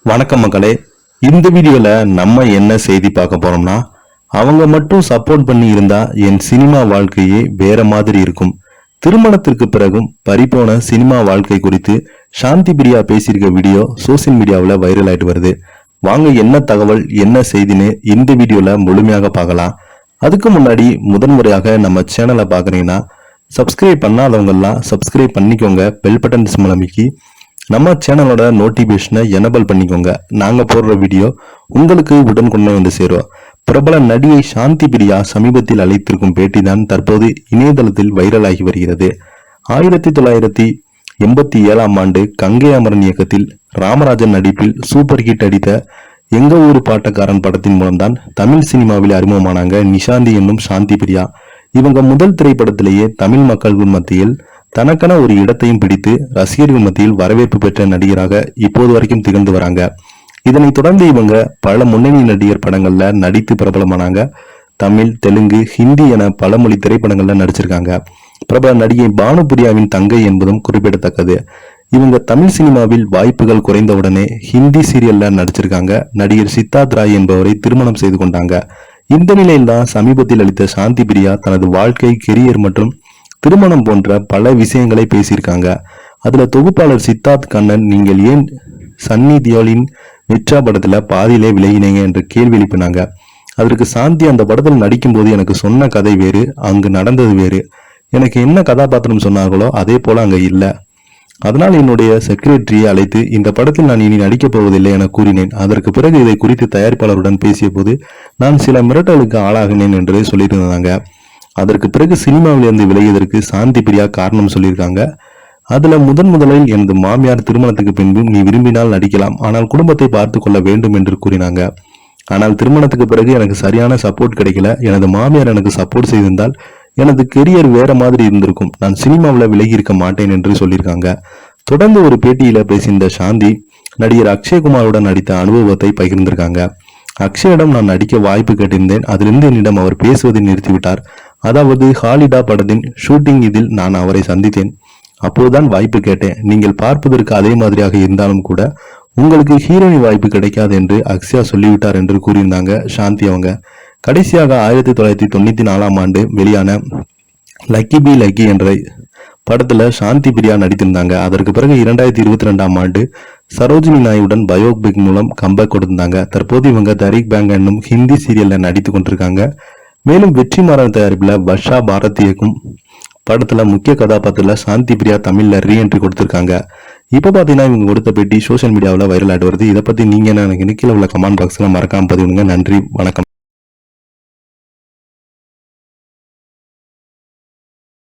வணக்கம் மக்களே. இந்த வீடியோல நம்ம என்ன செய்தி பார்க்க போறோம்னா, அவங்க மட்டும் சப்போர்ட் பண்ணி இருந்தா என் சினிமா வாழ்க்கையே வேற மாதிரி இருக்கும். திருமணத்திற்கு பிறகும் பறிபோன சினிமா வாழ்க்கை குறித்து சாந்தி பிரியா பேசியிருக்க வீடியோ சோசியல் மீடியாவில் வைரல் ஆயிட்டு வருது. வாங்க என்ன தகவல் என்ன செய்தின்னு இந்த வீடியோல முழுமையாக பார்க்கலாம். அதுக்கு முன்னாடி முதன்முறையாக நம்ம சேனலை பாக்குறீங்கன்னா சப்ஸ்கிரைப் பண்ணாதவங்க எல்லாம் சப்ஸ்கிரைப் பண்ணிக்கோங்க. பெல் பட்டன் சிம்பல் அமைக்கி நம்ம சேனலோட நோட்டிபிகேஷனை எனபிள் பண்ணிக்கோங்க. நாங்க போடுற வீடியோ உங்களுக்கு உடனுக்குடன் வந்து சேரும். பிரபல நடிகை சாந்தி பிரியா சமீபத்தில் அளித்திருக்கும் பேட்டி தான் தற்போது இணையதளத்தில் வைரல் ஆகி வருகிறது. 1987ஆம் ஆண்டு கங்கை அமரன் இயக்கத்தில் ராமராஜன் நடிப்பில் சூப்பர் ஹிட் அடித்த எங்க ஊரு பாட்டக்காரன் படத்தின் மூலம்தான் தமிழ் சினிமாவில் அறிமுகமானாங்க நிஷாந்தி என்னும் சாந்தி பிரியா. இவங்க முதல் திரைப்படத்திலேயே தமிழ் மக்கள் மத்தியில் தனக்கென ஒரு இடத்தையும் பிடித்து ரசிகர்கள் மத்தியில் வரவேற்பு பெற்ற நடிகராக இப்போது வரைக்கும் திகழ்ந்து வராங்க. இதனைத் தொடர்ந்து இவங்க பல முன்னணி நடிகர் படங்கள்ல நடித்து பிரபலமானாங்க. தமிழ், தெலுங்கு, ஹிந்தி என பல மொழி திரைப்படங்கள்ல நடிச்சிருக்காங்க. பிரபல நடிகை பானுபிரியாவின் தங்கை என்பதும் குறிப்பிடத்தக்கது. இவங்க தமிழ் சினிமாவில் வாய்ப்புகள் குறைந்தவுடனே ஹிந்தி சீரியல்ல நடிச்சிருக்காங்க. நடிகர் சித்தார்த் ராய் என்பவரை திருமணம் செய்து கொண்டாங்க. இந்த நிலையில்தான் சமீபத்தில் அளித்த சாந்தி பிரியா தனது வாழ்க்கை, கெரியர் மற்றும் திருமணம் போன்ற பல விஷயங்களை பேசியிருக்காங்க. அதுல தொகுப்பாளர் சித்தார்த் கண்ணன், நீங்கள் ஏன் சன்னி தியோலின் நித்ரா படத்துல பாதியிலே விலகினீங்க என்று கேள்வி எழுப்பினாங்க. அதற்கு சாந்தி, அந்த படத்தில் நடிக்கும் போது எனக்கு சொன்ன கதை வேறு, அங்கு நடந்தது வேறு. எனக்கு என்ன கதாபாத்திரம் சொன்னார்களோ அதே போல அங்க இல்ல. அதனால் என்னுடைய செக்ரட்டரியை அழைத்து இந்த படத்தில் நான் இனி நடிக்கப் போவதில்லை என கூறினேன். அதற்கு பிறகு இதை குறித்து தயாரிப்பாளருடன் பேசிய போது நான் சில மிரட்டலுக்கு ஆளாகினேன் என்று சொல்லியிருந்தாங்க. அதற்கு பிறகு சினிமாவில் இருந்து விலகியதற்கு சாந்தி பிரியா காரணம் சொல்லியிருக்காங்க. அதுல முதலில் எனது மாமியார் திருமணத்துக்கு பின்பு நீ விரும்பினால் நடிக்கலாம், ஆனால் குடும்பத்தை பார்த்து கொள்ள வேண்டும் என்று கூறினாங்க. ஆனால் திருமணத்துக்கு பிறகு எனக்கு சரியான சப்போர்ட் கிடைக்கல. எனது மாமியார் எனக்கு சப்போர்ட் செய்திருந்தால் எனது கெரியர் வேற மாதிரி இருந்திருக்கும். நான் சினிமாவில் விலகி இருக்க மாட்டேன் என்று சொல்லியிருக்காங்க. தொடர்ந்து ஒரு பேட்டியில பேசியிருந்த சாந்தி நடிகர் அக்ஷய்குமாருடன் நடித்த அனுபவத்தை பகிர்ந்திருக்காங்க. அக்ஷயிடம் நான் நடிக்க வாய்ப்பு கேட்டிருந்தேன். அதிலிருந்து என்னிடம் அவர் பேசுவதை நிறுத்திவிட்டார். அதாவது ஹாலிடா படத்தின் ஷூட்டிங், இதில் நான் அவரை சந்தித்தேன். அப்போதுதான் வாய்ப்பு கேட்டேன். நீங்கள் பார்ப்பதற்கு அதே மாதிரியாக இருந்தாலும் கூட உங்களுக்கு ஹீரோனி வாய்ப்பு கிடைக்காது என்று அக்ஷயா சொல்லிவிட்டார் என்று கூறியிருந்தாங்க சாந்தி அவங்க. கடைசியாக 1994ஆம் ஆண்டு வெளியான லக்கி பி லக்கி என்ற படத்துல சாந்தி பிரியா நடித்திருந்தாங்க. அதற்கு பிறகு 2022ஆம் ஆண்டு சரோஜினி நாயுடன் பயோபிக் மூலம் கம்பேக் கொடுத்திருந்தாங்க. தற்போது இவங்க தரிக் பேங்க் என்னும் ஹிந்தி சீரியல்ல நடித்து கொண்டிருக்காங்க. மேலும் வெற்றிமாறன் தயாரிப்புல வர்ஷா பாரத் இயக்கும் படத்துல முக்கிய கதாபாத்திரத்துல சாந்தி பிரியா தமிழ்ல ரீஎன்ட்ரி கொடுத்திருக்காங்க. இப்ப பாத்தீங்கன்னா இவங்க கொடுத்த பேட்டி சோசியல் மீடியாவில் வைரல் ஆயிட்டு வருது. இதை பத்தி நீங்க என்ன நினைக்கிறீங்க? கீழே உள்ள கமெண்ட் பாக்ஸ்ல மறக்காம பதிவுங்க. நன்றி, வணக்கம்.